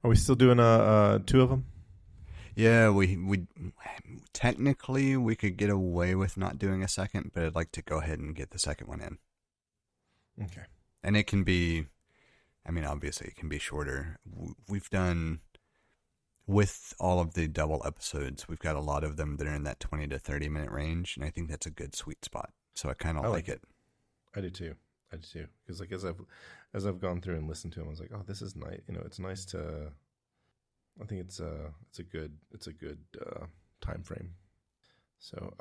Are we still doing two of them? Yeah, we technically we could get away with not doing a second, but I'd like to go ahead and get the second one in. Okay. And it can be, I mean, obviously it can be shorter. We've done, with all of the double episodes, we've got a lot of them that are in that 20 to 30 minute range, and I think that's a good sweet spot. So I kind of like it. I do too. Because like as I've gone through and listened to them, I was like, oh, this is nice. It's nice to. I think it's a good time frame. So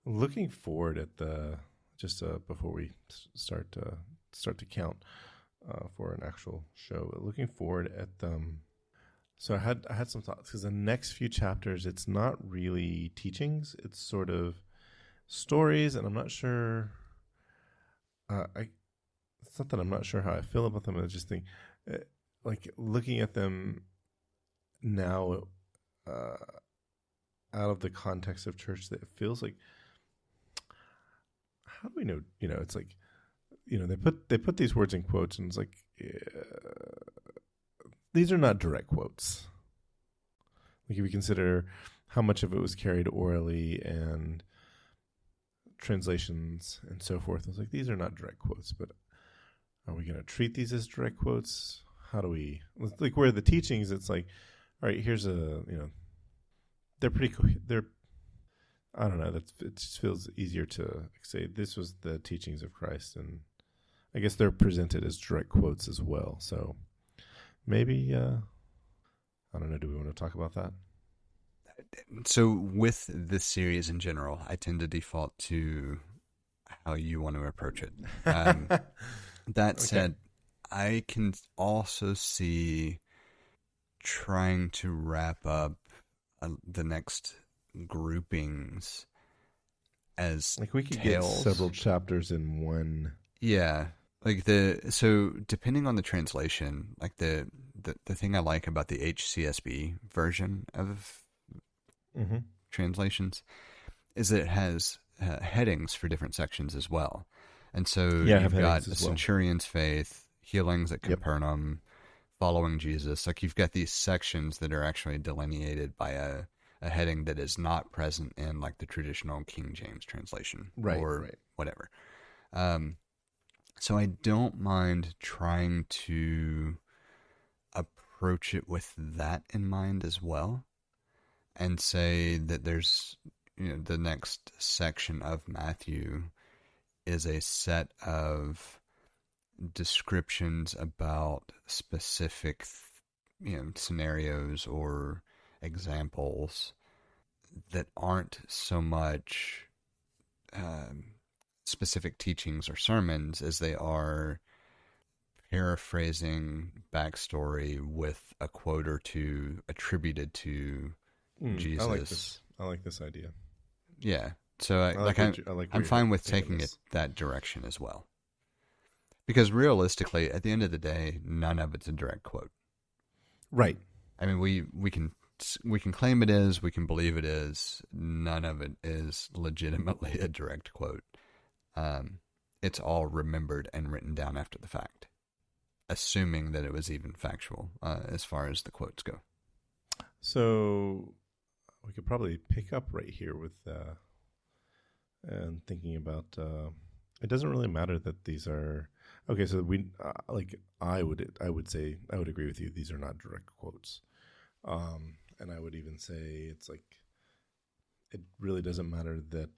looking forward at the before we start to count for an actual show. Looking forward at so I had some thoughts, because the next few chapters, it's not really teachings, it's sort of stories, and I'm not sure. It's not that I'm not sure how I feel about them. I just think, like, looking at them now, out of the context of church, that it feels like, how do we know? It's like, they put these words in quotes, and it's like, these are not direct quotes. Like, if you consider how much of it was carried orally and translations and so forth, it's like, these are not direct quotes, but are we going to treat these as direct quotes? How do we, like, where the teachings, it's like, all right, here's they're pretty, I don't know, it just feels easier to say this was the teachings of Christ, and I guess they're presented as direct quotes as well. So maybe, I don't know, do we want to talk about that? So with this series in general, I tend to default to how you want to approach it. That said, I can also see trying to wrap up the next groupings as like we could tales. Get several chapters in one. Yeah, like so depending on the translation, like the thing I like about the HCSB version of translations is that it has headings for different sections as well. And so you've got the centurion's faith, healings at Capernaum, following Jesus. Like, you've got these sections that are actually delineated by a heading that is not present in, like, the traditional King James translation or whatever. So I don't mind trying to approach it with that in mind as well, and say that there's, the next section of Matthew is a set of descriptions about specific, scenarios or examples that aren't so much specific teachings or sermons as they are paraphrasing backstory with a quote or two attributed to Jesus. I like this idea. Yeah. So I'm fine with taking it that direction as well. Because realistically, at the end of the day, none of it's a direct quote. Right. I mean, we can claim it is, we can believe it is. None of it is legitimately a direct quote. It's all remembered and written down after the fact, assuming that it was even factual as far as the quotes go. So we could probably pick up right here with and thinking about it doesn't really matter that these are okay. So we I would say I would agree with you. These are not direct quotes, and I would even say it's like it really doesn't matter that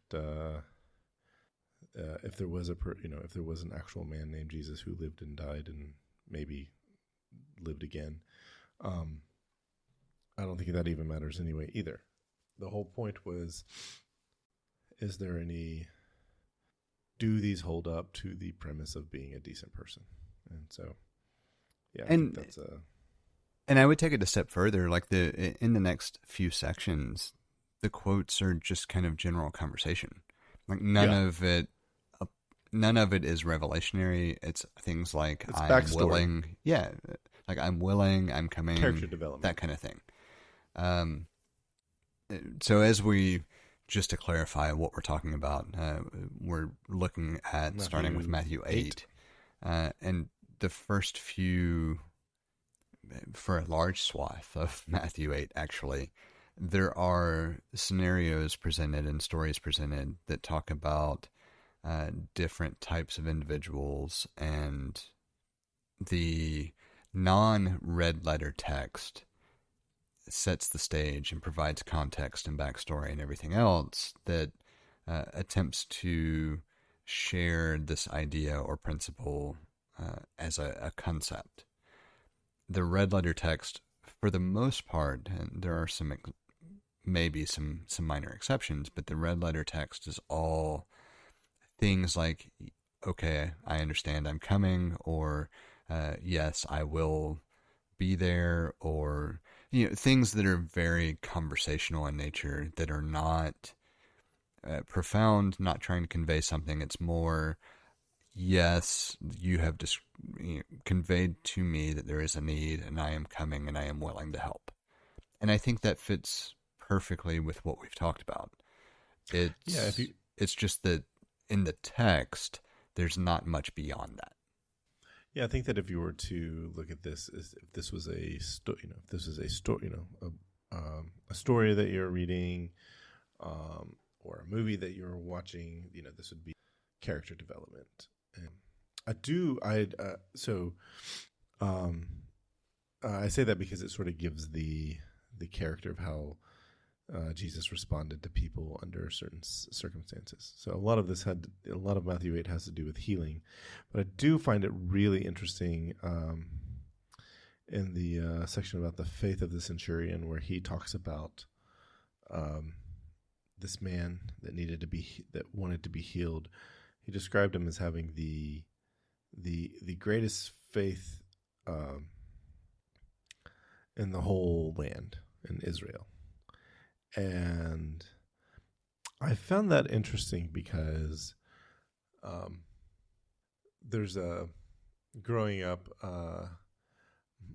if there was if there was an actual man named Jesus who lived and died and maybe lived again. I don't think that even matters anyway either. The whole point was, do these hold up to the premise of being a decent person? And so, yeah, I think that's and I would take it a step further. Like in the next few sections, the quotes are just kind of general conversation. Like none of it is revelationary. It's things like I'm backstory. Willing. Yeah. Like I'm willing, I'm coming. Character development. That kind of thing. So as we, just to clarify what we're talking about, we're looking at starting with Matthew 8. And the first few for a large swath of Matthew 8, actually, there are scenarios presented and stories presented that talk about different types of individuals, and the non-red letter text sets the stage and provides context and backstory and everything else that attempts to share this idea or principle as a concept. The red letter text, for the most part, and there are maybe some minor exceptions, but the red letter text is all things like, okay, I understand I'm coming, or yes, I will be there, or things that are very conversational in nature, that are not profound, not trying to convey something. It's more, yes, you have conveyed to me that there is a need, and I am coming, and I am willing to help. And I think that fits perfectly with what we've talked about. It's just that in the text, there's not much beyond that. Yeah, I think that if you were to look at this, if this was a story that you're reading, or a movie that you're watching, this would be character development. And I say that because it sort of gives the character of how Jesus responded to people under certain circumstances. So a lot of Matthew 8 has to do with healing, but I do find it really interesting in the section about the faith of the centurion, where he talks about this man that wanted to be healed. He described him as having the greatest faith in the whole land, in Israel. And I found that interesting because growing up,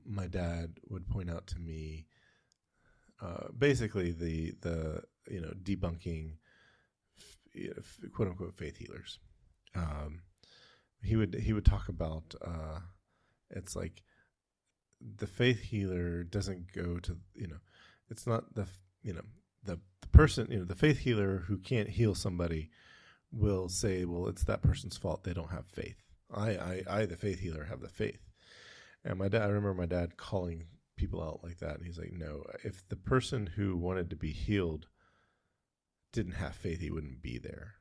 my dad would point out to me basically the debunking quote unquote faith healers. He would talk about it's like the faith healer doesn't go to it's not the person, the faith healer who can't heal somebody will say, well, it's that person's fault, they don't have faith. I the faith healer, have the faith. And I remember my dad calling people out like that, and he's like, no, if the person who wanted to be healed didn't have faith, he wouldn't be there.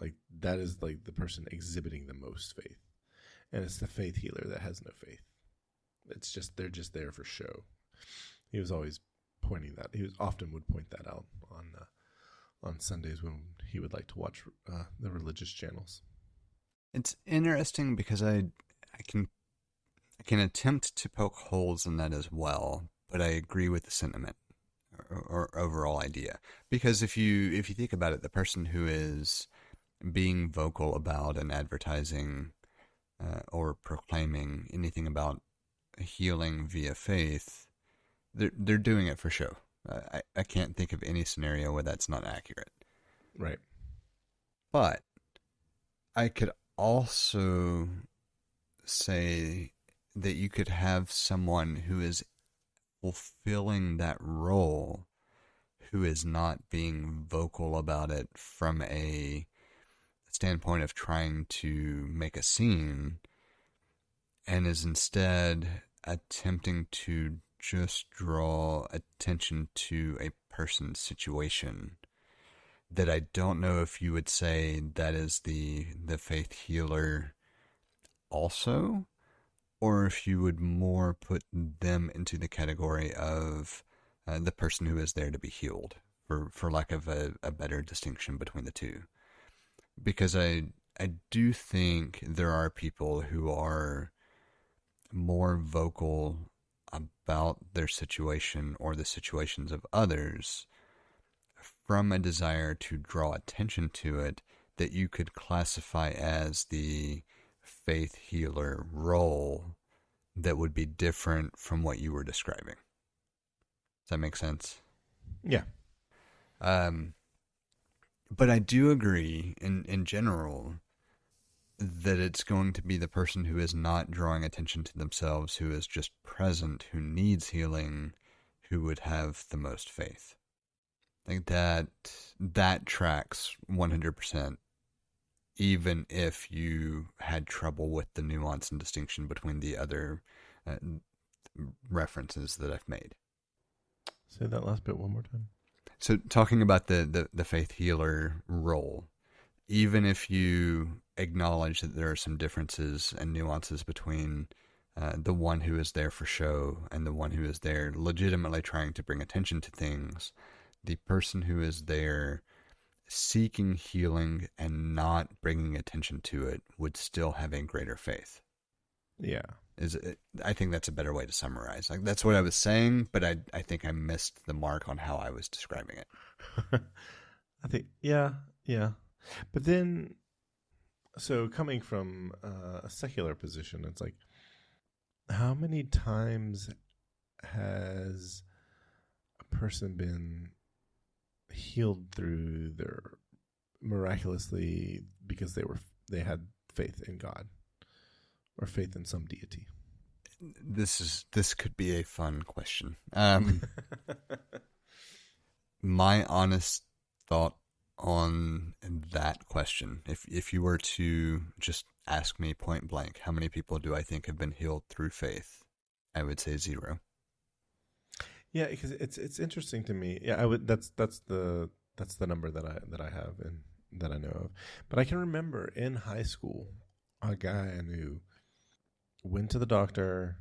Like, that is like the person exhibiting the most faith, and it's the faith healer that has no faith. It's just, they're just there for show. He was always pointing that. He often would point that out on Sundays when he would like to watch the religious channels. It's interesting because I can attempt to poke holes in that as well, but I agree with the sentiment or overall idea. Because if you think about it, the person who is being vocal about and advertising or proclaiming anything about healing via faith, they're doing it for show. I can't think of any scenario where that's not accurate. Right. But I could also say that you could have someone who is fulfilling that role, who is not being vocal about it from a standpoint of trying to make a scene, and is instead attempting to just draw attention to a person's situation. That I don't know if you would say that is the faith healer also, or if you would more put them into the category of the person who is there to be healed, for lack of a better distinction between the two. Because I do think there are people who are more vocal about their situation or the situations of others from a desire to draw attention to it, that you could classify as the faith healer role that would be different from what you were describing. Does that make sense? Yeah. But I do agree in general that it's going to be the person who is not drawing attention to themselves, who is just present, who needs healing, who would have the most faith. Like that tracks 100%, even if you had trouble with the nuance and distinction between the other references that I've made. Say that last bit one more time. So talking about the faith healer role, even if you acknowledge that there are some differences and nuances between the one who is there for show and the one who is there legitimately trying to bring attention to things, the person who is there seeking healing and not bringing attention to it would still have a greater faith. Yeah. I think that's a better way to summarize. Like, that's what I was saying, but I think I missed the mark on how I was describing it. I think, yeah. But then, so coming from a secular position, it's like, how many times has a person been healed through their miraculously because they had faith in God or faith in some deity? This could be a fun question. My honest thought on that question, if you were to just ask me point blank, how many people do I think have been healed through faith? I would say 0. Yeah, because it's interesting to me. Yeah, I would. That's the number that I have and that I know of. But I can remember in high school a guy I knew went to the doctor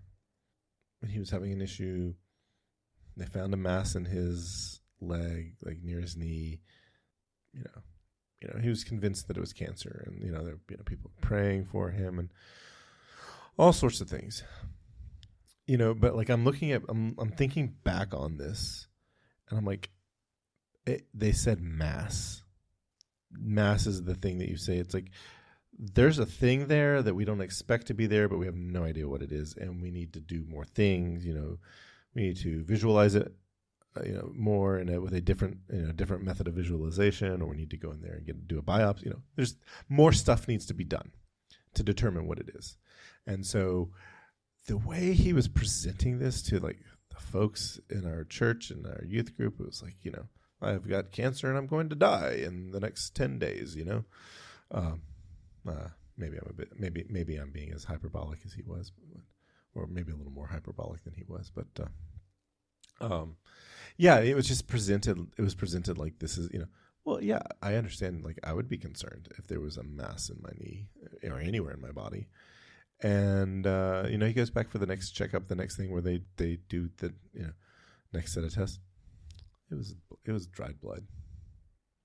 when he was having an issue. They found a mass in his leg, like near his knee. You know, he was convinced that it was cancer, and there were people praying for him and all sorts of things. But like I'm thinking back on this, and I'm like, they said mass. Mass is the thing that you say. It's like there's a thing there that we don't expect to be there, but we have no idea what it is, and we need to do more things. We need to visualize it, more and with a different method of visualization, or we need to go in there and do a biopsy. There's more stuff needs to be done to determine what it is, and so the way he was presenting this to like the folks in our church and our youth group, it was like, I've got cancer and I'm going to die in the next 10 days. Maybe I'm being as hyperbolic as he was, or maybe a little more hyperbolic than he was, but. Yeah, it was just presented. It was presented like this is, well, yeah, I understand. Like I would be concerned if there was a mass in my knee or anywhere in my body. And, he goes back for the next checkup, the next thing where they do the, next set of tests. It was dried blood.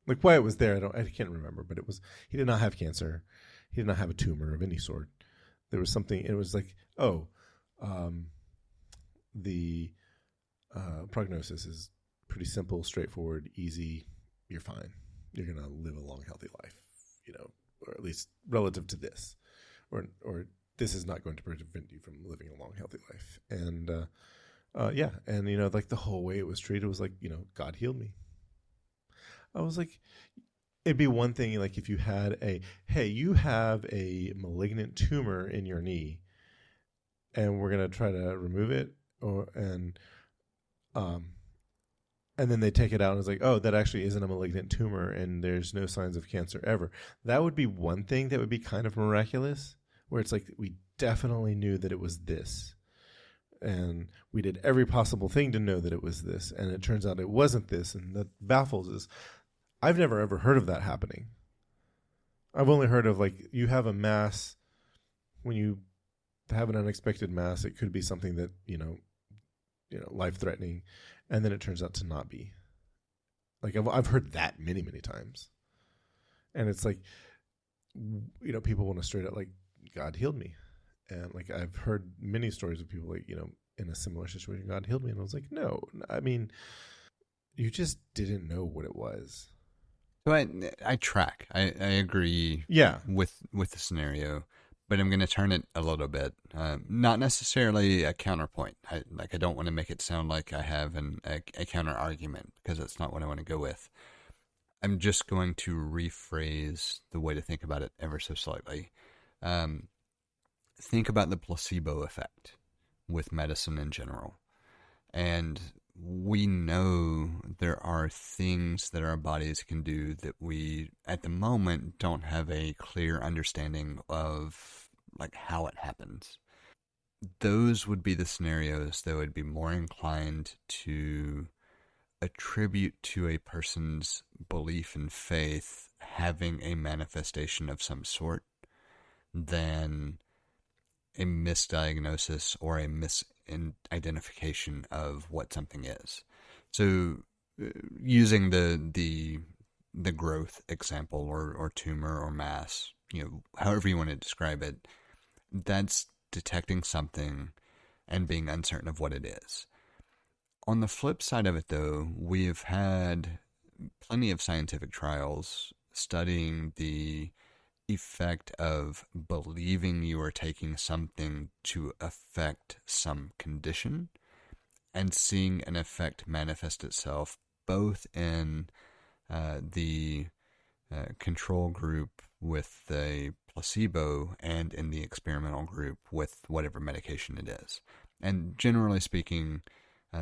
Like why it was there, I can't remember, but he did not have cancer. He did not have a tumor of any sort. There was something, it was like, the prognosis is pretty simple, straightforward, easy. You're fine. You're going to live a long, healthy life, or at least relative to this, or this is not going to prevent you from living a long, healthy life. And, and, like the whole way it was treated was like, God healed me. I was like, it'd be one thing, like if you had you have a malignant tumor in your knee and we're going to try to remove it and then they take it out and it's like, oh, that actually isn't a malignant tumor and there's no signs of cancer ever. That would be one thing that would be kind of miraculous, where it's like we definitely knew that it was this. And we did every possible thing to know that it was this. And it turns out it wasn't this. And that baffles us. I've never ever heard of that happening. I've only heard of like you have a mass. When you have an unexpected mass, it could be something that, life-threatening, and then it turns out to not be. Like I've heard that many, many times, and it's like, people want to straight up like, God healed me, and like I've heard many stories of people like, in a similar situation, God healed me, and I was like, no, I mean, you just didn't know what it was. So I track. I agree. Yeah. With the scenario. But I'm going to turn it a little bit. Not necessarily a counterpoint. I don't want to make it sound like I have a counter argument, because that's not what I want to go with. I'm just going to rephrase the way to think about it ever so slightly. think about the placebo effect with medicine in general. And we know there are things that our bodies can do that we, at the moment, don't have a clear understanding of, like, how it happens. Those would be the scenarios that would be more inclined to attribute to a person's belief and faith having a manifestation of some sort than a misdiagnosis or a misidentification of what something is. So using the growth example or tumor or mass, however you want to describe it, that's detecting something and being uncertain of what it is. On the flip side of it, though, we've had plenty of scientific trials studying the effect of believing you are taking something to affect some condition and seeing an effect manifest itself both in the control group with the placebo and in the experimental group with whatever medication it is. And generally speaking,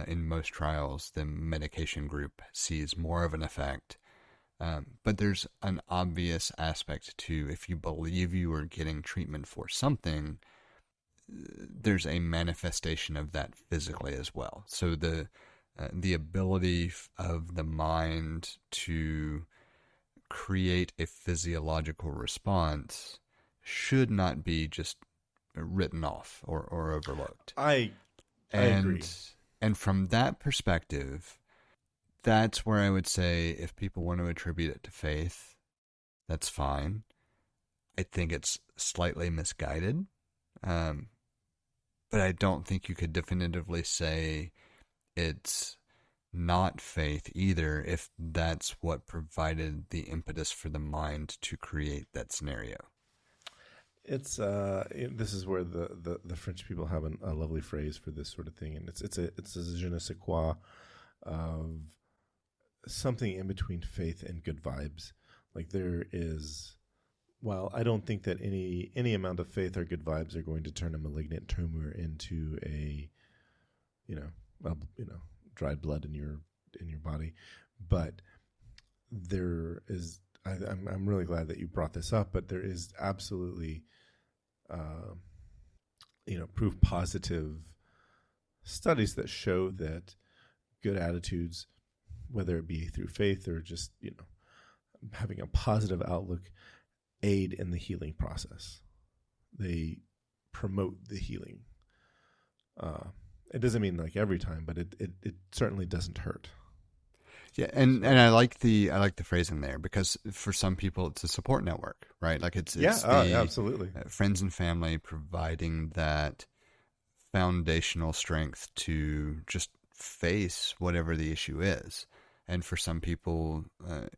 in most trials, the medication group sees more of an effect. But there's an obvious aspect to, if you believe you are getting treatment for something, there's a manifestation of that physically as well. So the ability of the mind to create a physiological response should not be just written off or overlooked. I agree. And from that perspective, that's where I would say if people want to attribute it to faith, that's fine. I think it's slightly misguided. But I don't think you could definitively say it's not faith either if that's what provided the impetus for the mind to create that scenario. It's this is where the French people have a lovely phrase for this sort of thing, and it's a je ne sais quoi of something in between faith and good vibes. Like there is, well, I don't think that any amount of faith or good vibes are going to turn a malignant tumor into a, dried blood in your body. But there is, I'm really glad that you brought this up. But there is absolutely, proof positive studies that show that good attitudes, whether it be through faith or just, having a positive outlook, aid in the healing process. They promote the healing. It doesn't mean like every time, but it certainly doesn't hurt. Yeah, and I like the phrasing there, because for some people it's a support network, right? Like it's absolutely friends and family providing that foundational strength to just face whatever the issue is. And for some people,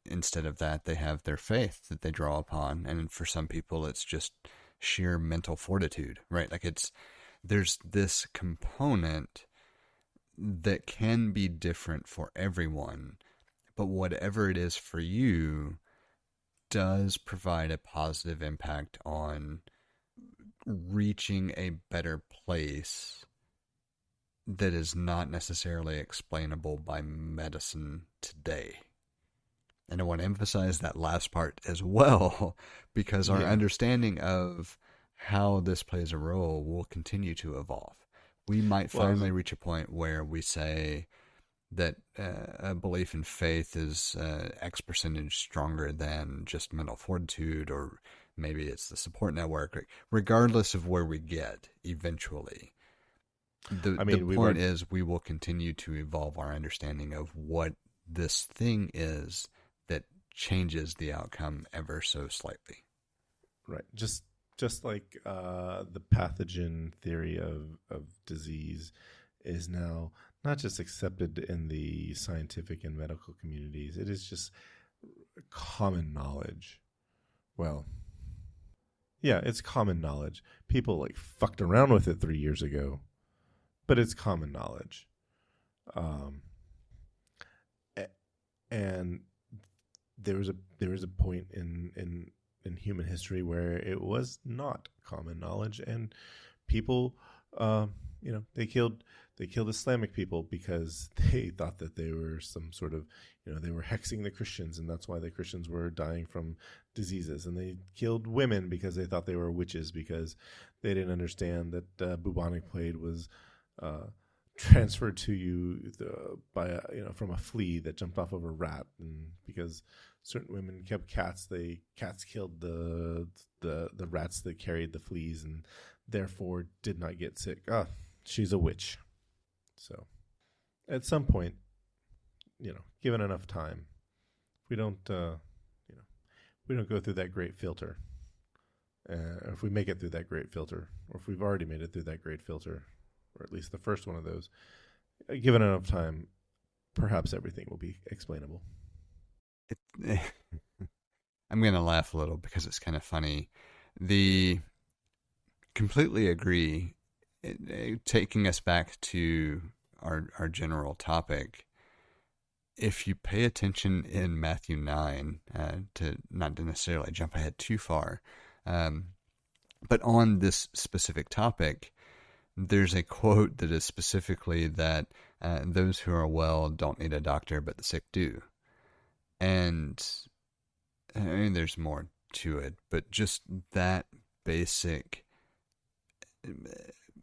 instead of that, they have their faith that they draw upon. And for some people, it's just sheer mental fortitude, right? Like there's this component that can be different for everyone, but whatever it is for you does provide a positive impact on reaching a better place that is not necessarily explainable by medicine today. And I want to emphasize that last part as well, because our understanding of how this plays a role will continue to evolve. We might finally reach a point where we say that a belief in faith is X percentage stronger than just mental fortitude, or maybe it's the support network. Regardless of where we get eventually, the point is we will continue to evolve our understanding of what this thing is that changes the outcome ever so slightly. Right. Just like the pathogen theory of disease is now not just accepted in the scientific and medical communities, it is just common knowledge. Well, yeah, it's common knowledge. People like fucked around with it 3 years ago, but it's common knowledge. And there was a point in in human history where it was not common knowledge, and people, they killed Islamic people because they thought that they were some sort of, they were hexing the Christians, and that's why the Christians were dying from diseases. And they killed women because they thought they were witches, because they didn't understand that bubonic plague was transferred to you from a flea that jumped off of a rat, and because certain women kept cats, cats killed the rats that carried the fleas, and therefore did not get sick. She's a witch. So at some point, given enough time, we don't go through that great filter, if we make it through that great filter, or if we've already made it through that great filter, or at least the first one of those, given enough time, perhaps everything will be explainable. I'm going to laugh a little because it's kind of funny. Completely agree. Taking us back to our general topic, if you pay attention in Matthew 9, to not necessarily jump ahead too far, but on this specific topic, there's a quote that is specifically that those who are well don't need a doctor, but the sick do. And I mean, there's more to it, but just that basic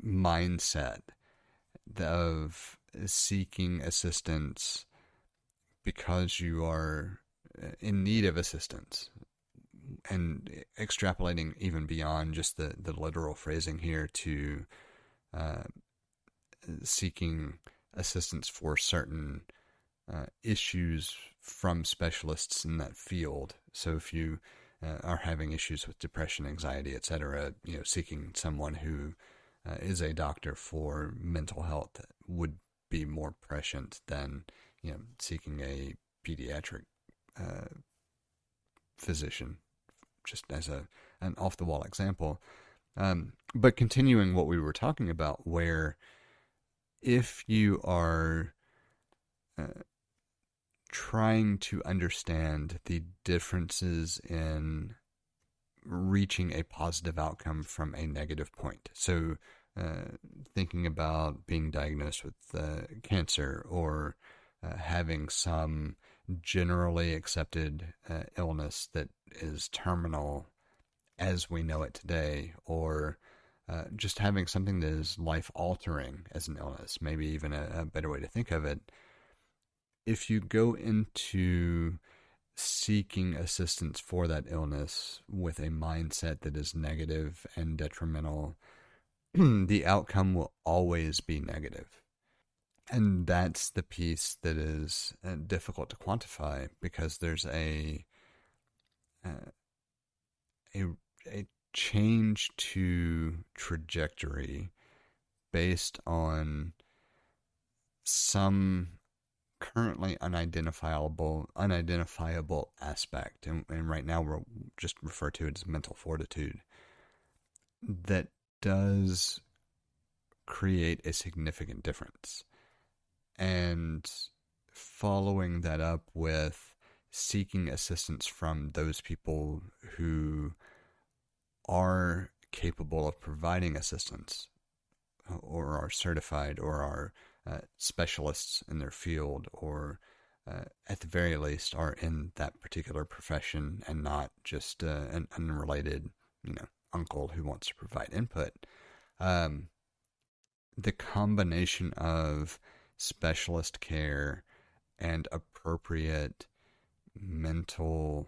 mindset of seeking assistance because you are in need of assistance, and extrapolating even beyond just the literal phrasing here to seeking assistance for certain issues from specialists in that field. So if you are having issues with depression, anxiety, etc., seeking someone who is a doctor for mental health would be more prescient than seeking a pediatric physician, just as an off-the-wall example. But continuing what we were talking about, where if you are trying to understand the differences in reaching a positive outcome from a negative point, so thinking about being diagnosed with cancer, or having some generally accepted illness that is terminal as we know it today, or just having something that is life-altering as an illness, maybe even a better way to think of it. If you go into seeking assistance for that illness with a mindset that is negative and detrimental, the outcome will always be negative. And that's the piece that is difficult to quantify, because there's a change to trajectory based on some currently unidentifiable aspect, and right now we'll just refer to it as mental fortitude, that does create a significant difference. And following that up with seeking assistance from those people who are capable of providing assistance, or are certified, or are specialists in their field, or at the very least are in that particular profession and not just an unrelated, uncle who wants to provide input. The combination of specialist care and appropriate mental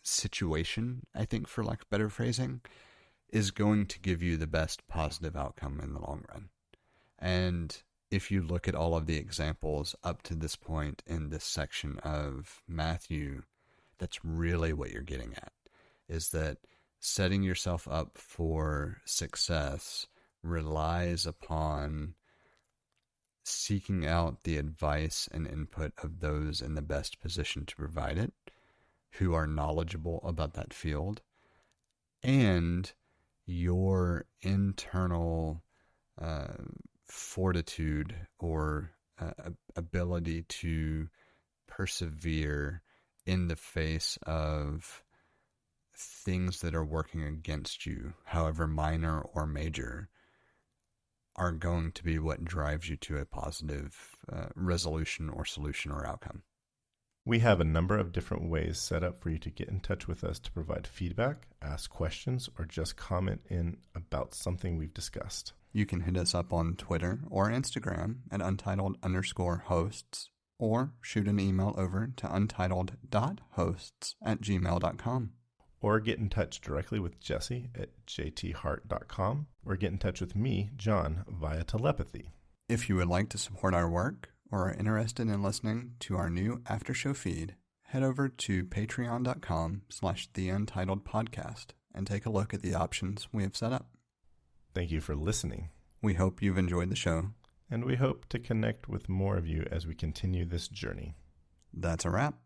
situation, I think, for lack of better phrasing, is going to give you the best positive outcome in the long run. And if you look at all of the examples up to this point in this section of Matthew, that's really what you're getting at, is that setting yourself up for success relies upon seeking out the advice and input of those in the best position to provide it, who are knowledgeable about that field, and your internal fortitude or ability to persevere in the face of things that are working against you, however minor or major, are going to be what drives you to a positive resolution or solution or outcome. We have a number of different ways set up for you to get in touch with us to provide feedback, ask questions, or just comment in about something we've discussed. You can hit us up on Twitter or Instagram at untitled_hosts, or shoot an email over to untitled.hosts@gmail.com. Or get in touch directly with Jesse at jthart.com, or get in touch with me, John, via telepathy. If you would like to support our work or are interested in listening to our new after-show feed, head over to patreon.com/theUntitledPodcast and take a look at the options we have set up. Thank you for listening. We hope you've enjoyed the show. And we hope to connect with more of you as we continue this journey. That's a wrap.